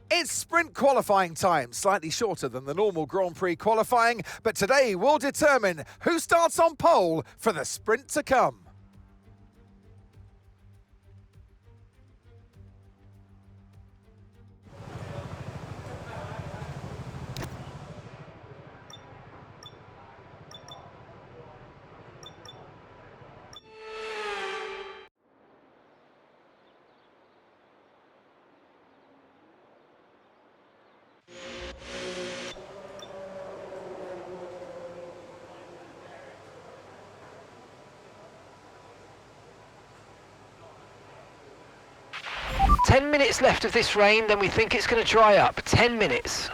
It's sprint qualifying time, slightly shorter than the normal Grand Prix qualifying, but today we'll determine who starts on pole for the sprint to come. Ten minutes left of this rain, then we think it's going to dry up. 10 minutes.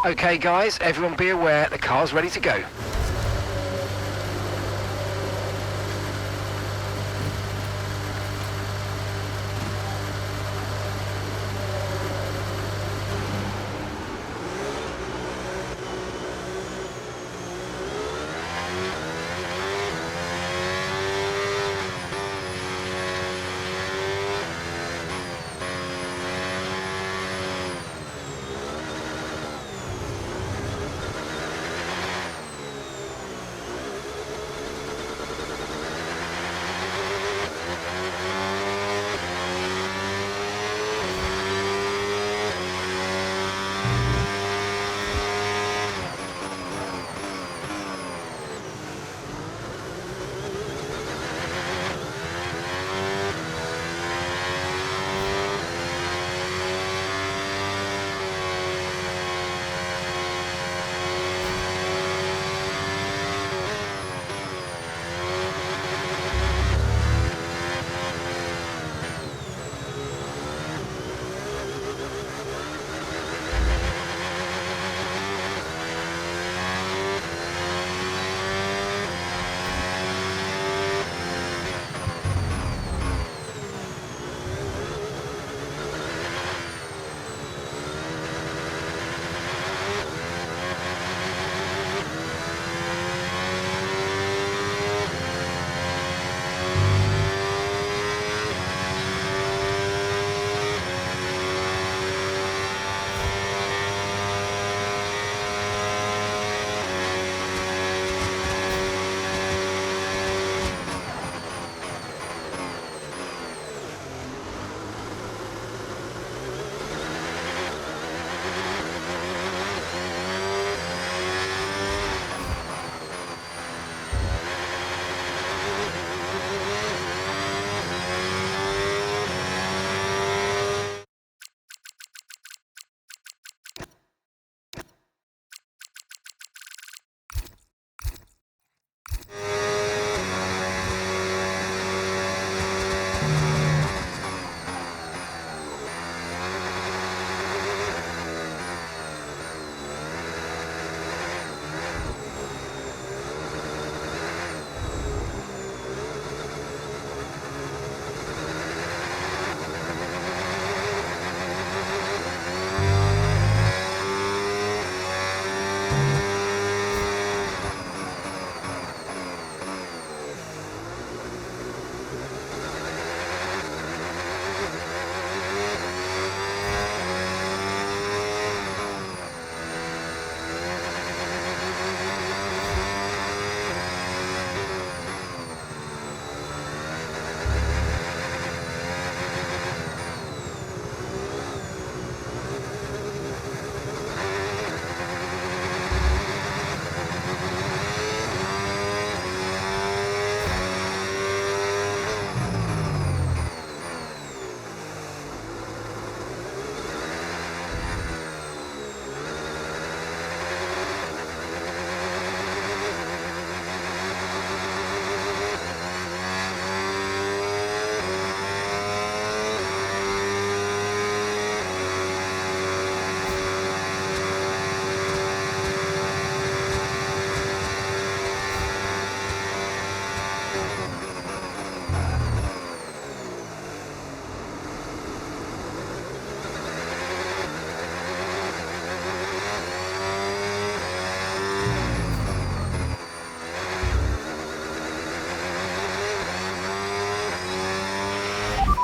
Okay guys, everyone be aware, the car's ready to go.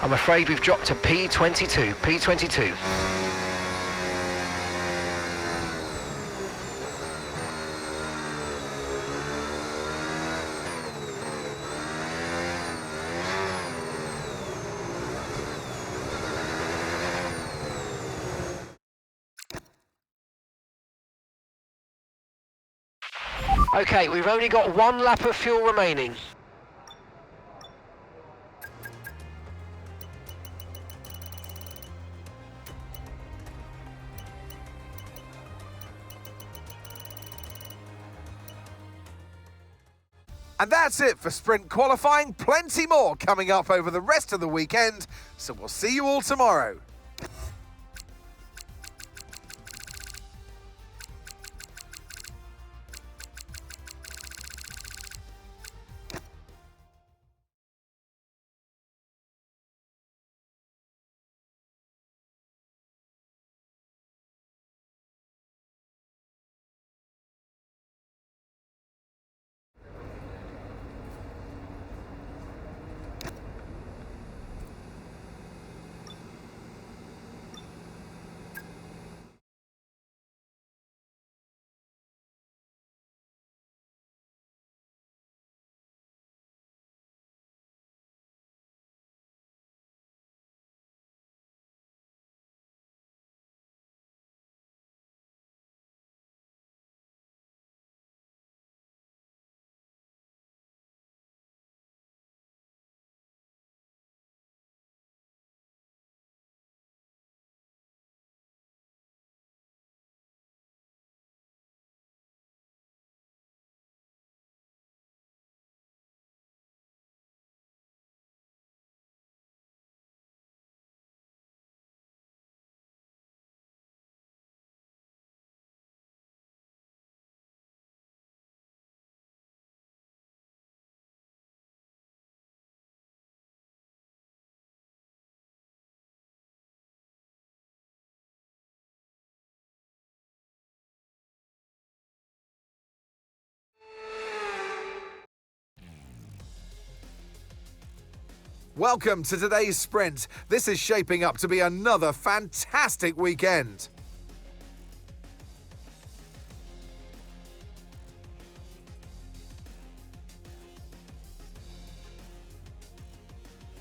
I'm afraid we've dropped to P22, P22. Okay, we've only got 1 lap of fuel remaining. And that's it for sprint qualifying. Plenty more coming up over the rest of the weekend, so we'll see you all tomorrow. Welcome to today's sprint. This is shaping up to be another fantastic weekend.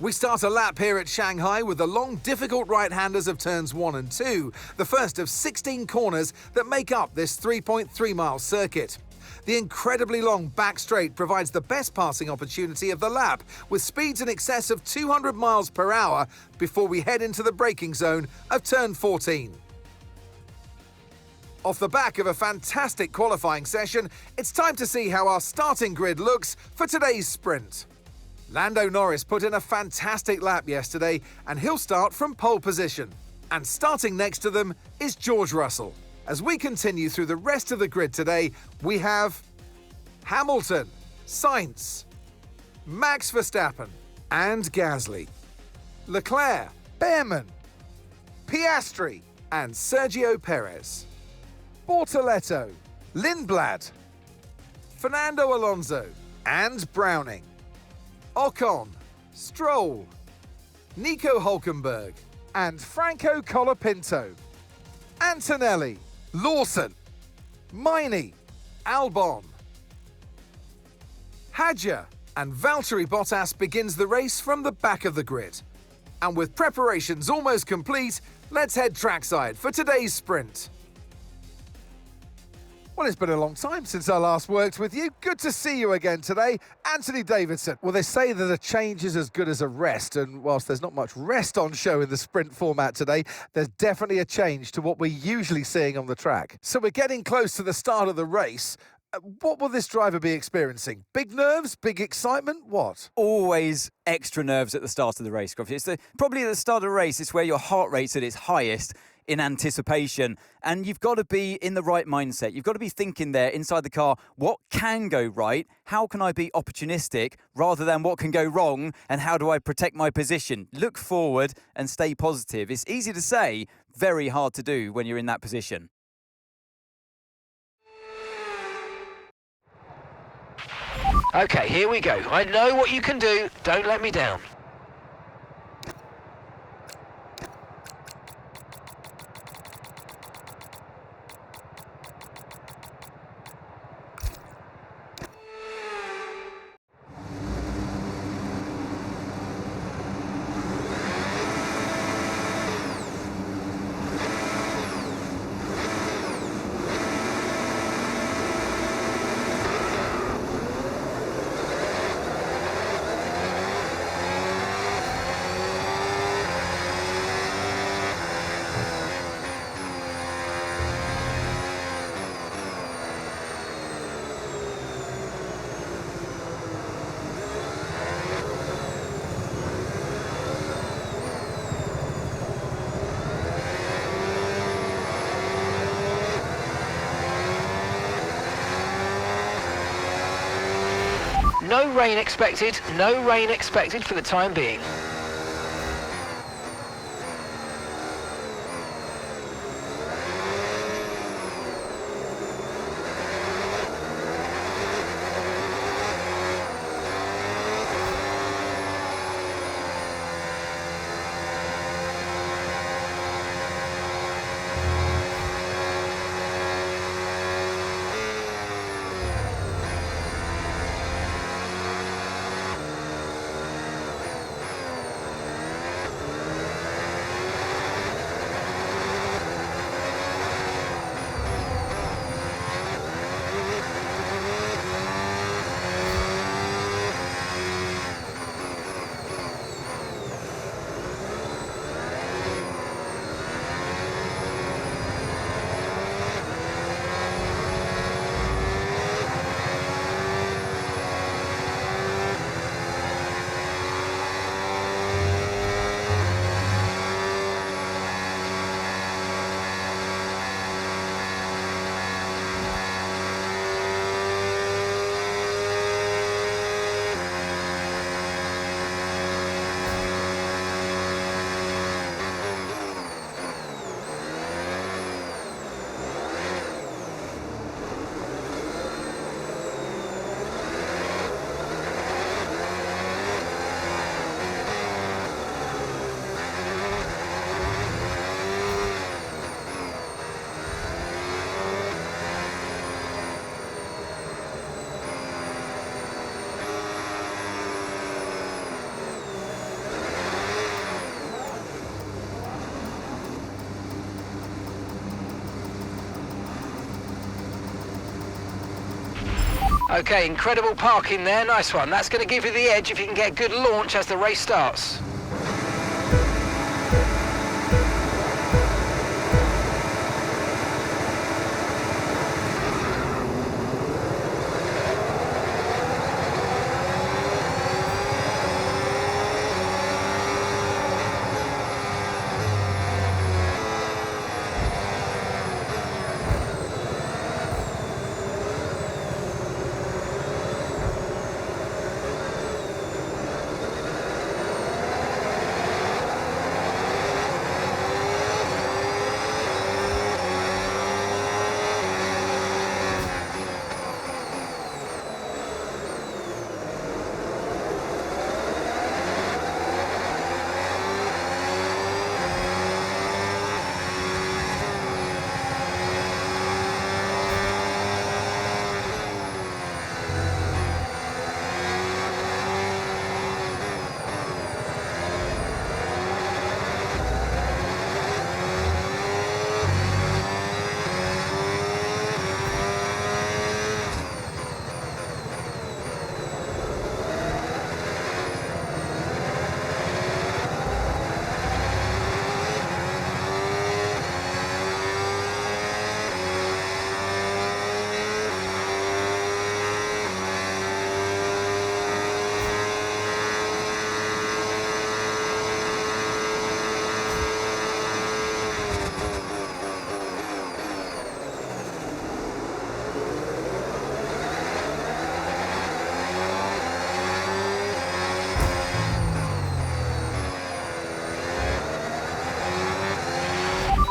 We start a lap here at Shanghai with the long, difficult right-handers of turns 1 and 2, the first of 16 corners that make up this 3.3-mile circuit. The incredibly long back straight provides the best passing opportunity of the lap, with speeds in excess of 200 miles per hour before we head into the braking zone of turn 14. Off the back of a fantastic qualifying session, it's time to see how our starting grid looks for today's sprint. Lando Norris put in a fantastic lap yesterday, and he'll start from pole position. And starting next to them is George Russell. As we continue through the rest of the grid today, we have Hamilton, Sainz, Max Verstappen, and Gasly, Leclerc, Behrman, Piastri, and Sergio Perez, Bortoletto, Lindblad, Fernando Alonso, and Browning, Ocon, Stroll, Nico Hülkenberg, and Franco Colapinto, Antonelli, Lawson, Miney, Albon, Hadjar, and Valtteri Bottas begins the race from the back of the grid. And with preparations almost complete, let's head trackside for today's sprint. Well, it's been a long time since I last worked with you. Good to see you again today. Anthony Davidson. Well, they say that a change is as good as a rest, and whilst there's not much rest on show in the sprint format today, there's definitely a change to what we're usually seeing on the track. So we're getting close to the start of the race. What will this driver be experiencing? Big nerves? Big excitement? What? Always extra nerves at the start of the race, Gruffy. Probably at the start of the race, it's where your heart rate's at its highest in anticipation. And you've got to be in the right mindset. You've got to be thinking there inside the car, what can go right? How can I be opportunistic rather than what can go wrong? And how do I protect my position? Look forward and stay positive. It's easy to say, very hard to do when you're in that position. Okay, here we go. I know what you can do. Don't let me down. no rain expected. No rain expected for the time being. Okay, incredible parking there, nice one. That's going to give you the edge if you can get good launch as the race starts.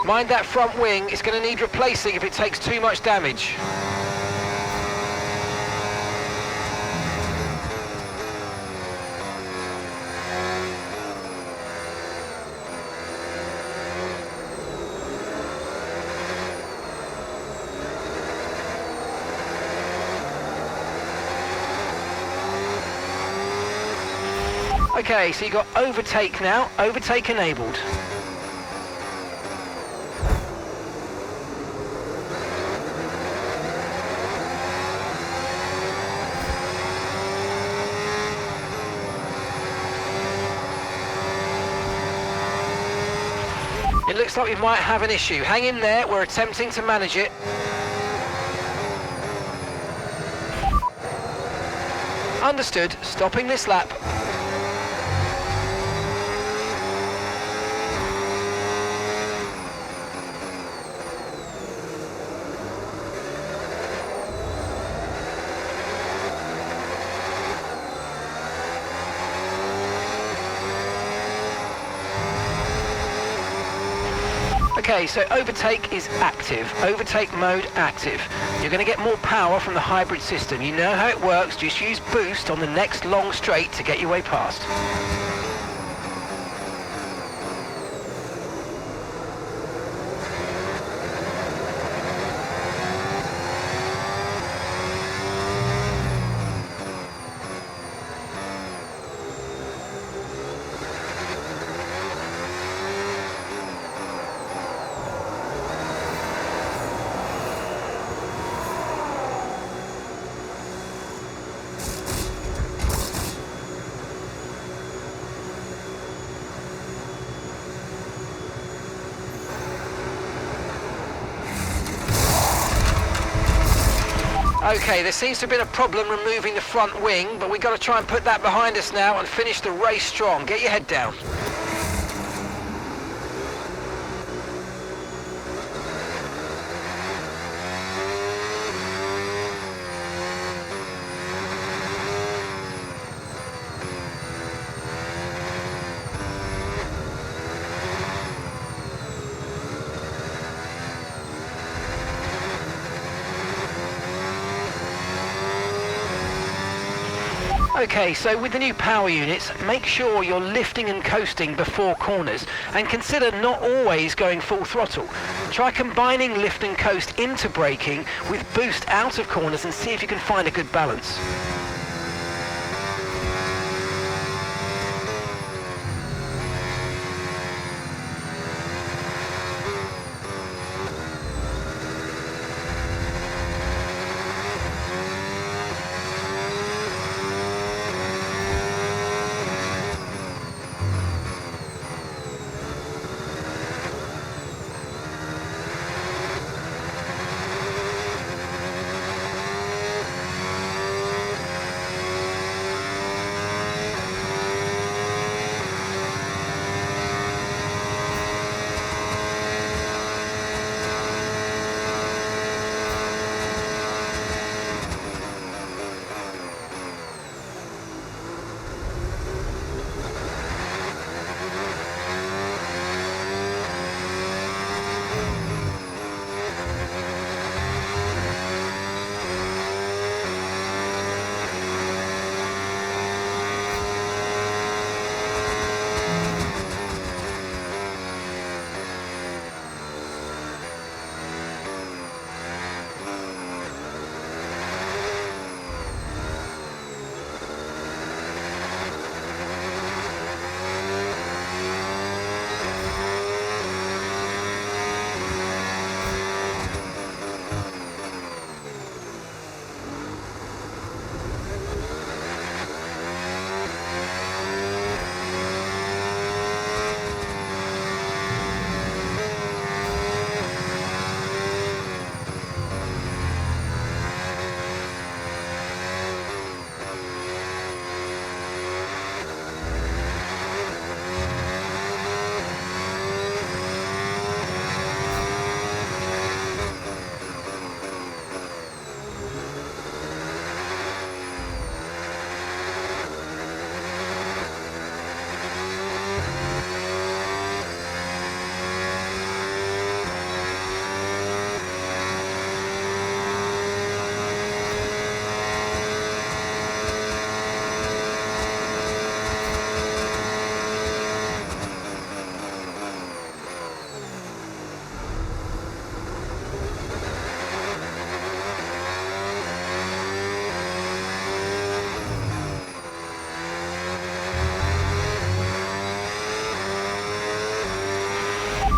Mind that front wing, it's going to need replacing if it takes too much damage. Okay, so you got overtake now, overtake enabled. It looks like we might have an issue. Hang in there, we're attempting to manage it. Understood, stopping this lap. Okay, so overtake is active. Overtake mode active. You're going to get more power from the hybrid system. You know how it works. Just use boost on the next long straight to get your way past. Okay, there seems to have been a problem removing the front wing, but we've got to try and put that behind us now and finish the race strong. Get your head down. Okay, so with the new power units, make sure you're lifting and coasting before corners, and consider not always going full throttle. Try combining lift and coast into braking with boost out of corners and see if you can find a good balance.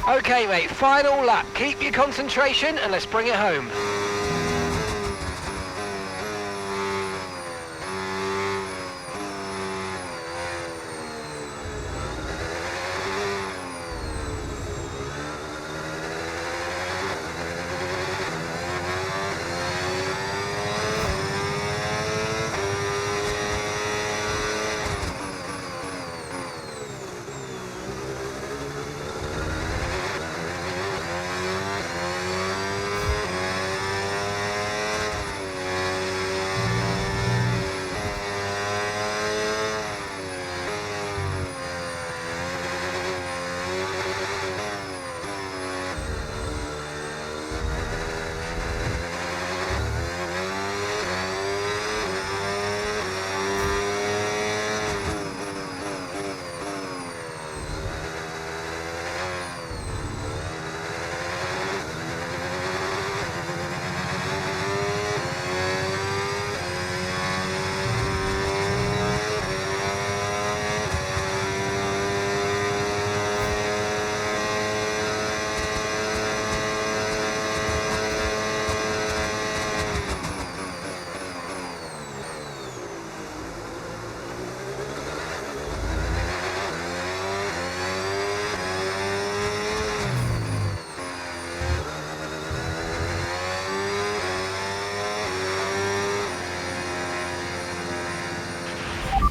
Okay, mate, final lap. Keep your concentration and let's bring it home.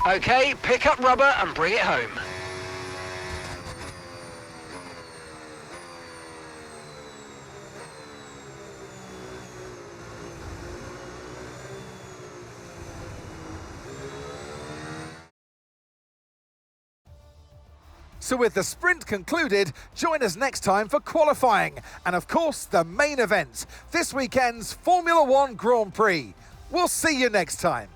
Okay, pick up rubber and bring it home. So with the sprint concluded, join us next time for qualifying and of course the main event, this weekend's Formula One Grand Prix. We'll see you next time.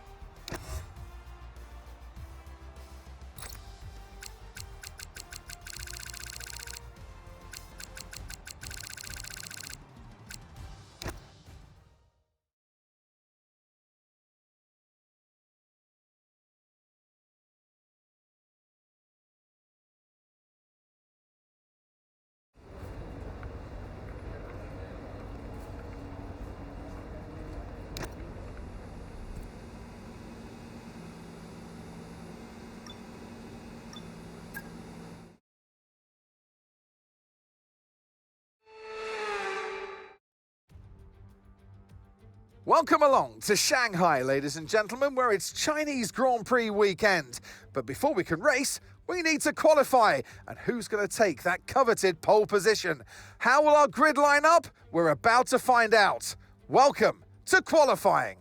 Welcome along to Shanghai, ladies and gentlemen, where it's Chinese Grand Prix weekend. But before we can race, we need to qualify. And who's going to take that coveted pole position? How will our grid line up? We're about to find out. Welcome to qualifying.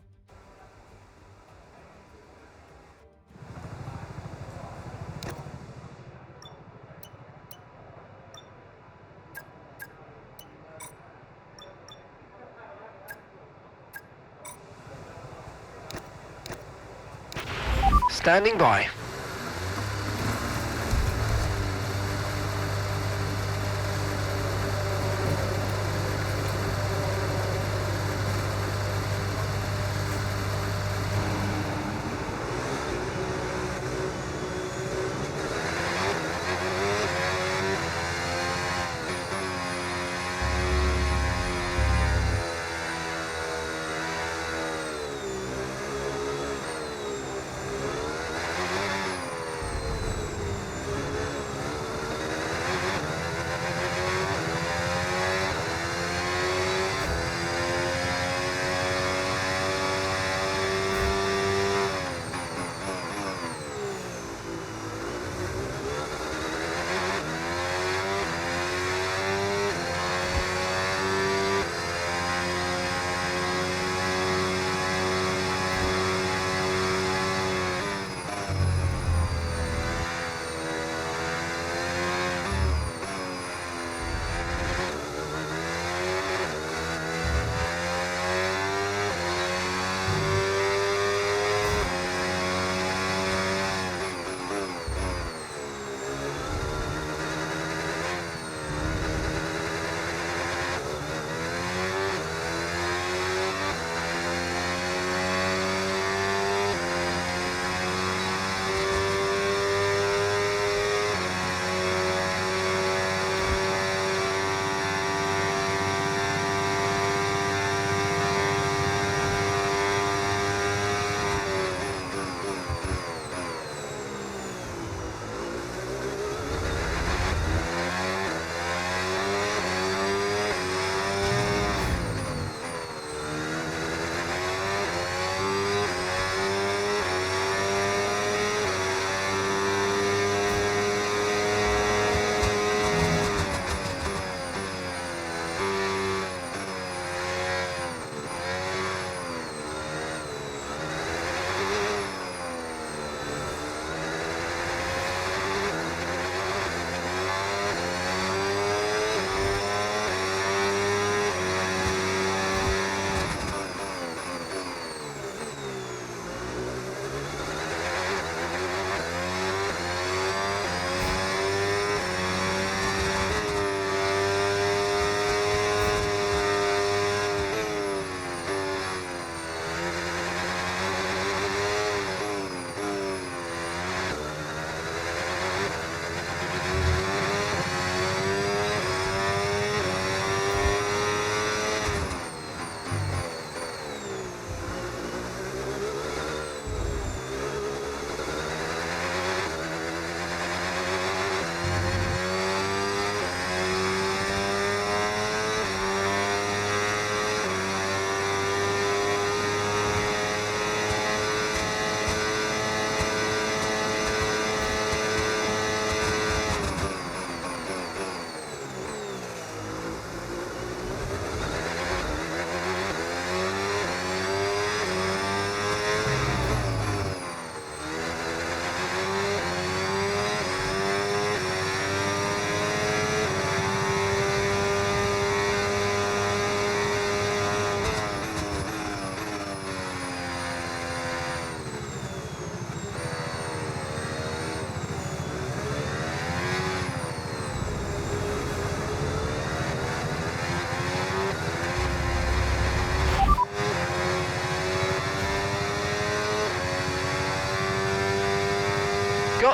Standing by.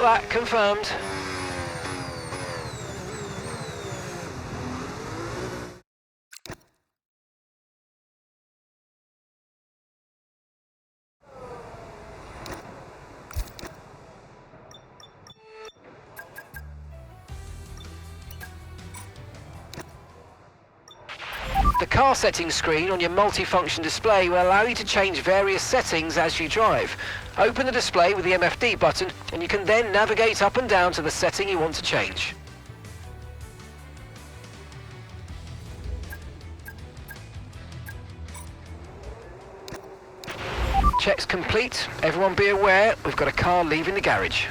got that confirmed. The car settings screen on your multifunction display will allow you to change various settings as you drive. Open the display with the MFD button and you can then navigate up and down to the setting you want to change. Checks complete. Everyone be aware, we've got a car leaving the garage.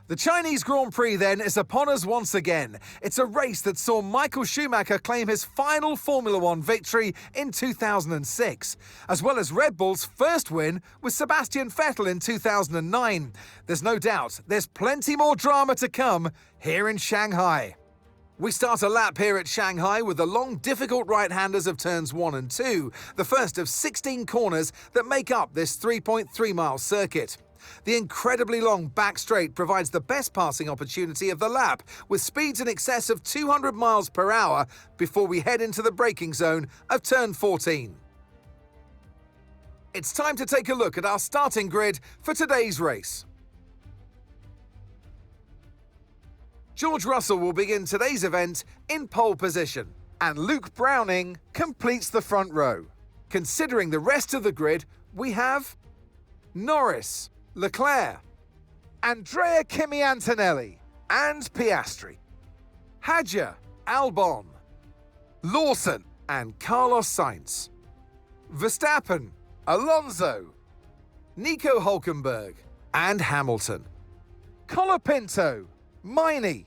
The Chinese Grand Prix then is upon us once again. It's a race that saw Michael Schumacher claim his final Formula One victory in 2006, as well as Red Bull's first win with Sebastian Vettel in 2009. There's no doubt there's plenty more drama to come here in Shanghai. We start a lap here at Shanghai with the long, difficult right-handers of turns 1 and 2, the first of 16 corners that make up this 3.3-mile circuit. The incredibly long back straight provides the best passing opportunity of the lap, with speeds in excess of 200 miles per hour before we head into the braking zone of turn 14. It's time to take a look at our starting grid for today's race. George Russell will begin today's event in pole position, and Luke Browning completes the front row. Considering the rest of the grid, we have Norris, Leclerc, Andrea Kimi Antonelli and Piastri, Hadjar, Albon, Lawson and Carlos Sainz, Verstappen, Alonso, Nico Hülkenberg and Hamilton, Colapinto, Miney,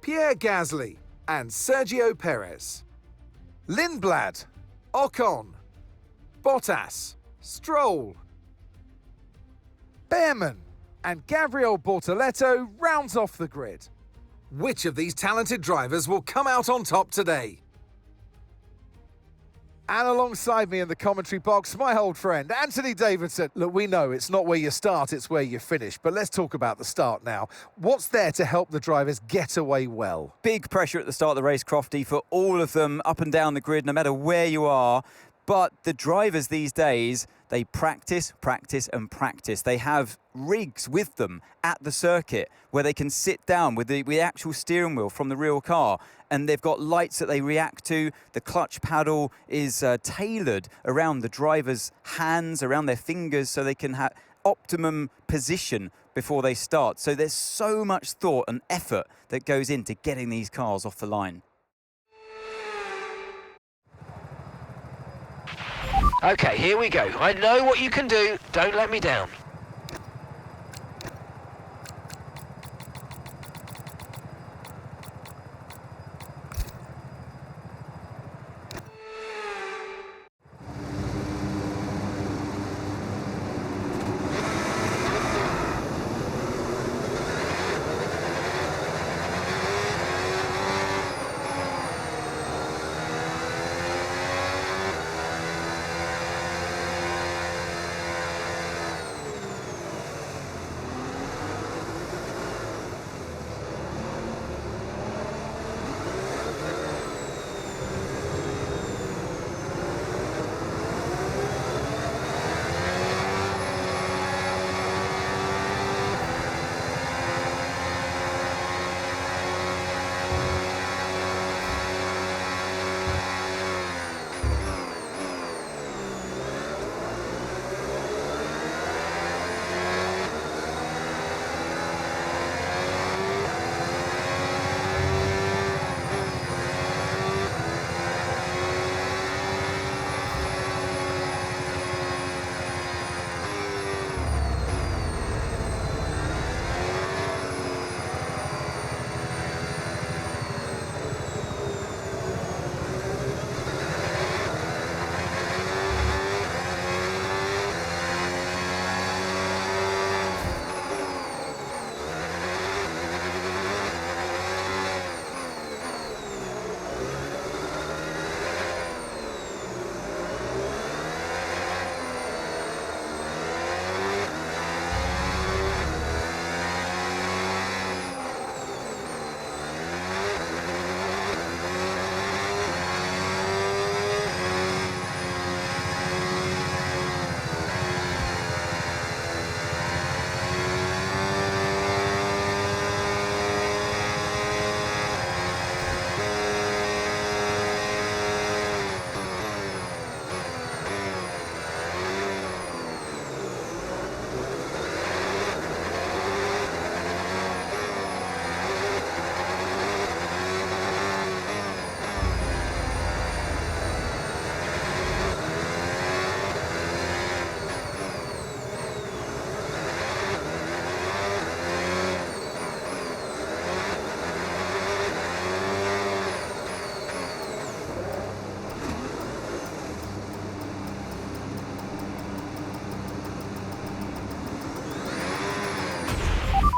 Pierre Gasly and Sergio Perez, Lindblad, Ocon, Bottas, Stroll, Behrman and Gabriel Bortoleto rounds off the grid. Which of these talented drivers will come out on top today? And alongside me in the commentary box, my old friend, Anthony Davidson. Look, we know it's not where you start, it's where you finish. But let's talk about the start now. What's there to help the drivers get away well? Big pressure at the start of the race, Crofty, for all of them up and down the grid, no matter where you are. But the drivers these days, they practice, practice and practice. They have rigs with them at the circuit where they can sit down with the actual steering wheel from the real car, and they've got lights that they react to. The clutch paddle is tailored around the driver's hands, around their fingers, so they can have optimum position before they start. So there's so much thought and effort that goes into getting these cars off the line. Okay, here we go. I know what you can do. Don't let me down.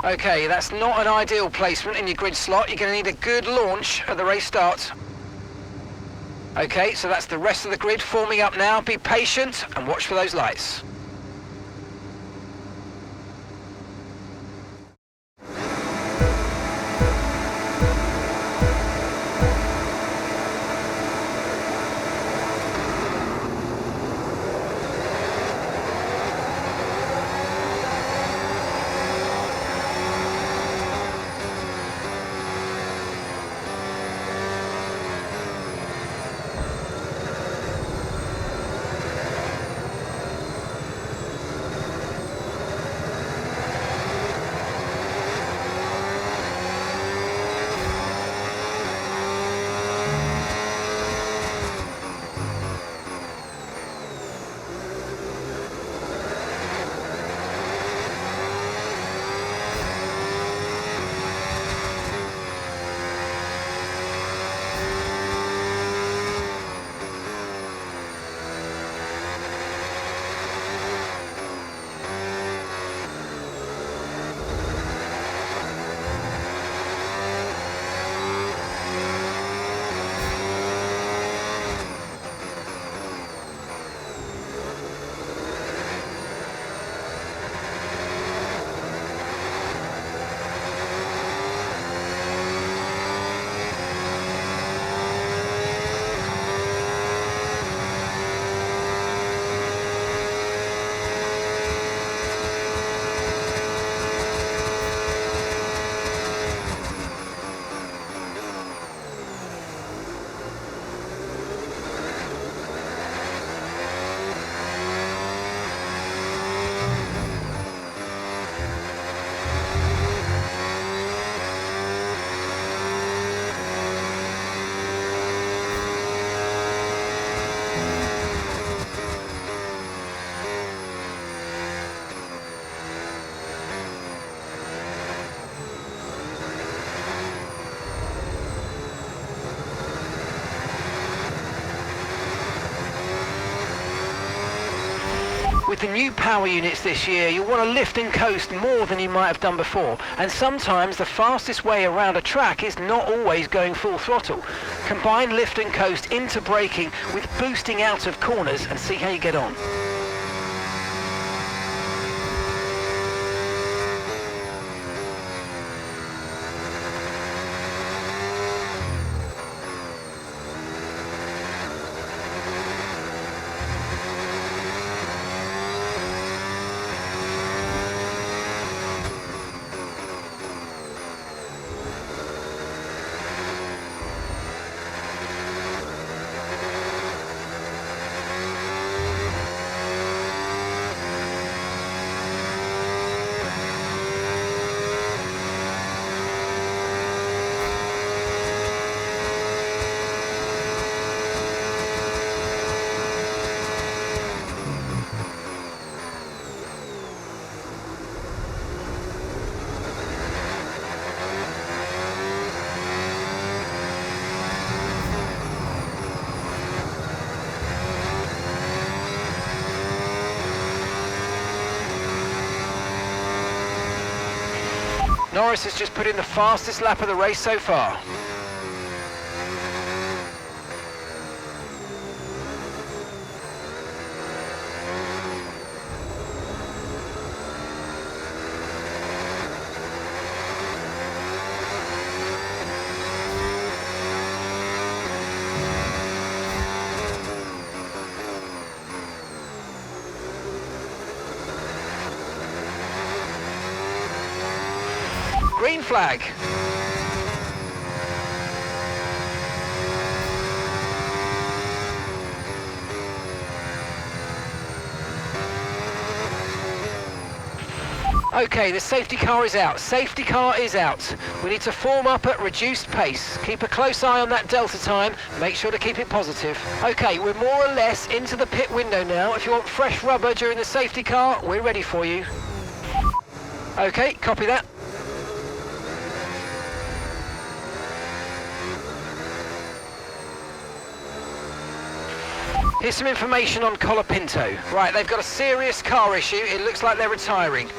Okay, that's not an ideal placement in your grid slot. You're going to need a good launch at the race start. Okay, so that's the rest of the grid forming up now. Be patient and watch for those lights. With the new power units this year, you'll want to lift and coast more than you might have done before. And sometimes the fastest way around a track is not always going full throttle. Combine lift and coast into braking with boosting out of corners and see how you get on. Norris has just put in the fastest lap of the race so far. Green flag. Okay, the safety car is out. Safety car is out. We need to form up at reduced pace. Keep a close eye on that delta time. Make sure to keep it positive. Okay, we're more or less into the pit window now. If you want fresh rubber during the safety car, we're ready for you. Okay, copy that. Here's some information on Colapinto. Right, they've got a serious car issue. It looks like they're retiring.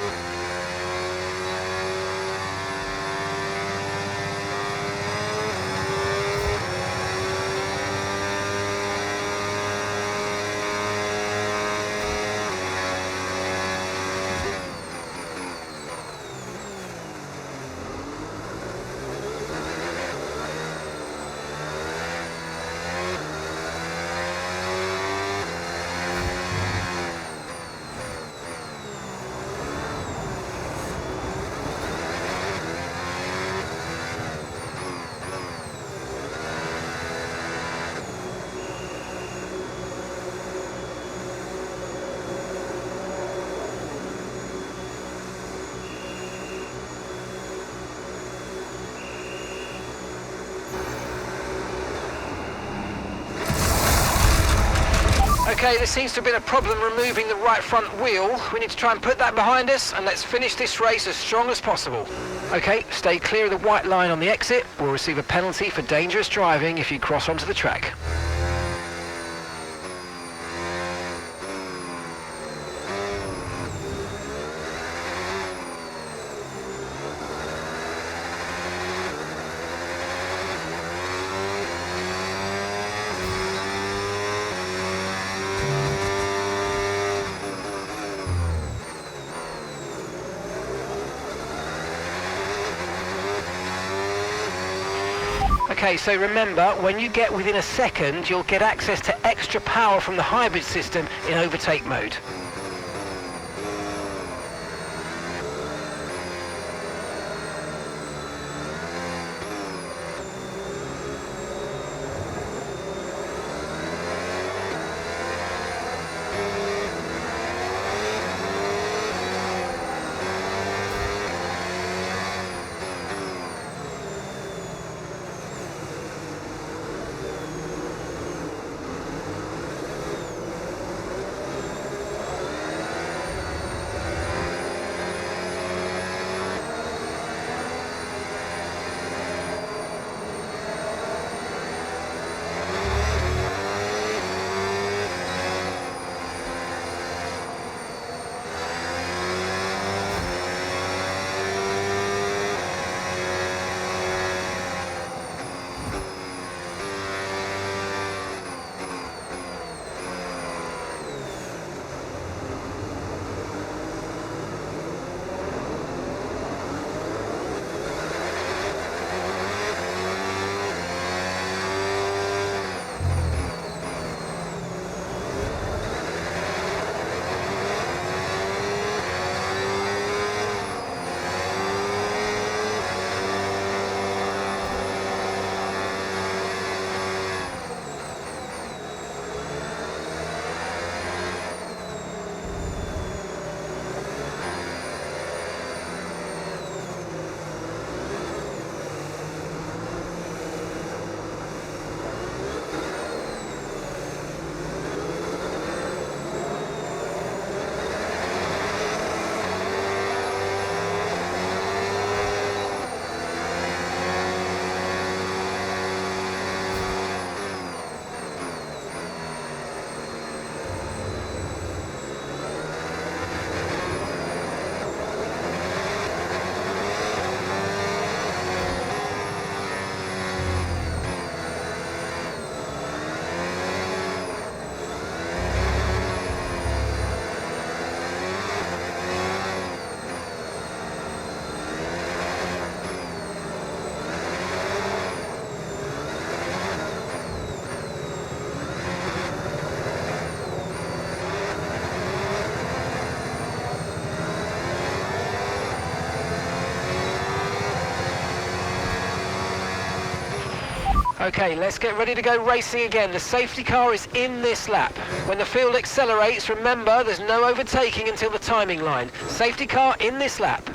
Okay, there seems to have been a problem removing the right front wheel. We need to try and put that behind us, and let's finish this race as strong as possible. Okay, stay clear of the white line on the exit. We'll receive a penalty for dangerous driving if you cross onto the track. Okay, so remember, when you get within a second, you'll get access to extra power from the hybrid system in overtake mode. Okay, let's get ready to go racing again. The safety car is in this lap. When the field accelerates, remember there's no overtaking until the timing line. Safety car in this lap.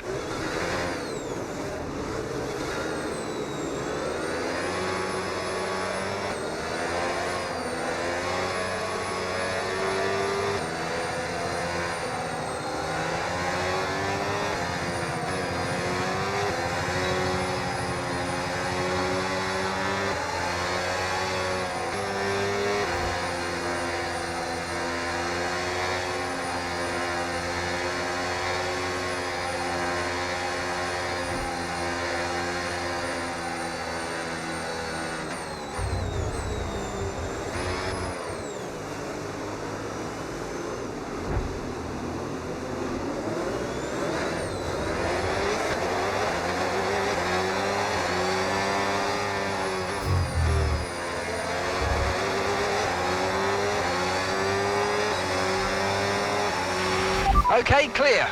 Okay, clear.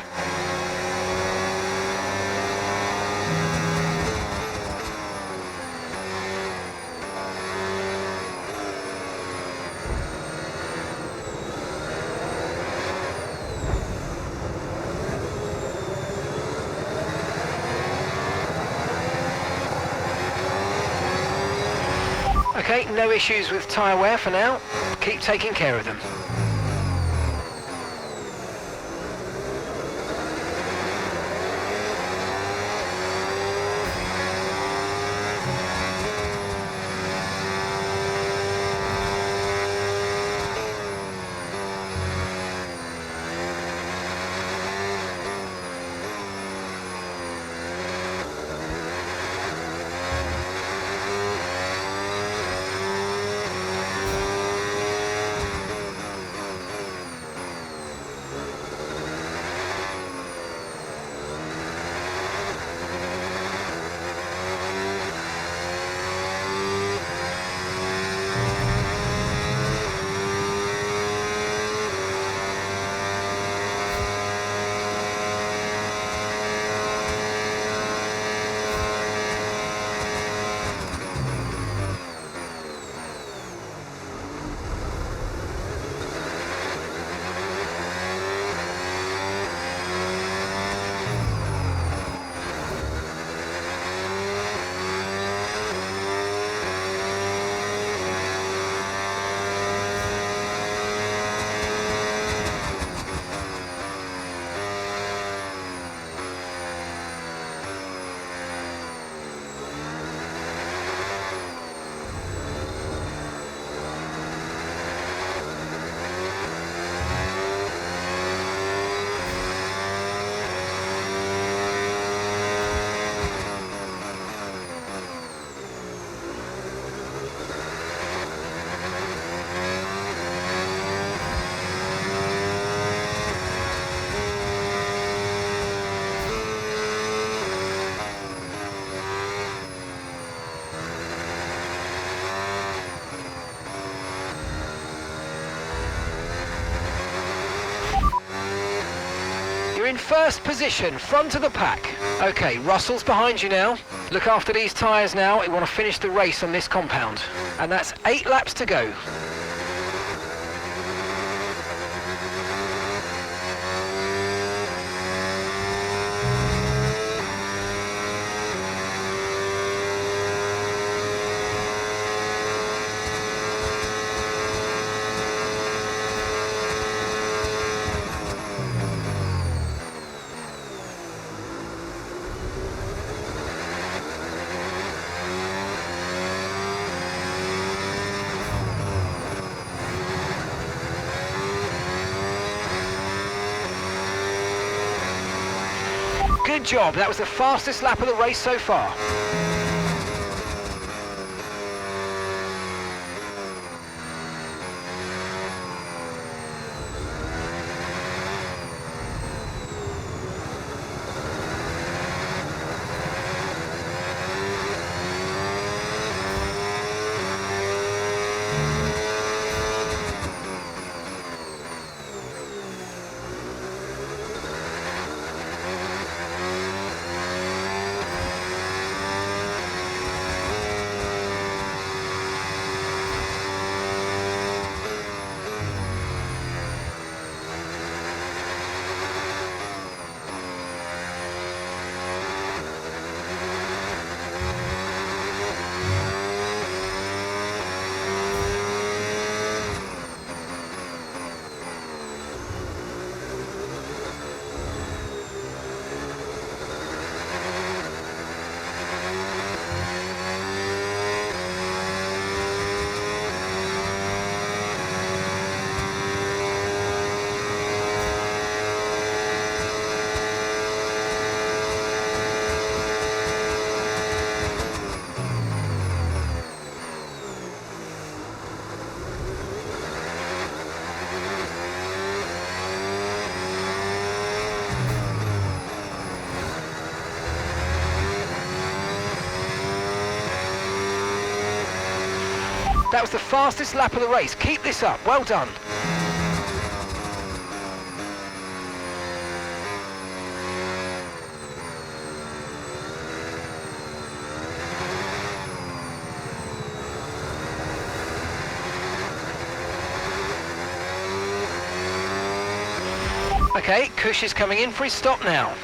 Okay, no issues with tyre wear for now. Keep taking care of them. in first position, front of the pack. Okay, Russell's behind you now. Look after these tyres now. We want to finish the race on this compound. And that's 8 laps to go. Good job, that was the fastest lap of the race so far. That was the fastest lap of the race. Keep this up. Well done. Okay, Kush is coming in for his stop now.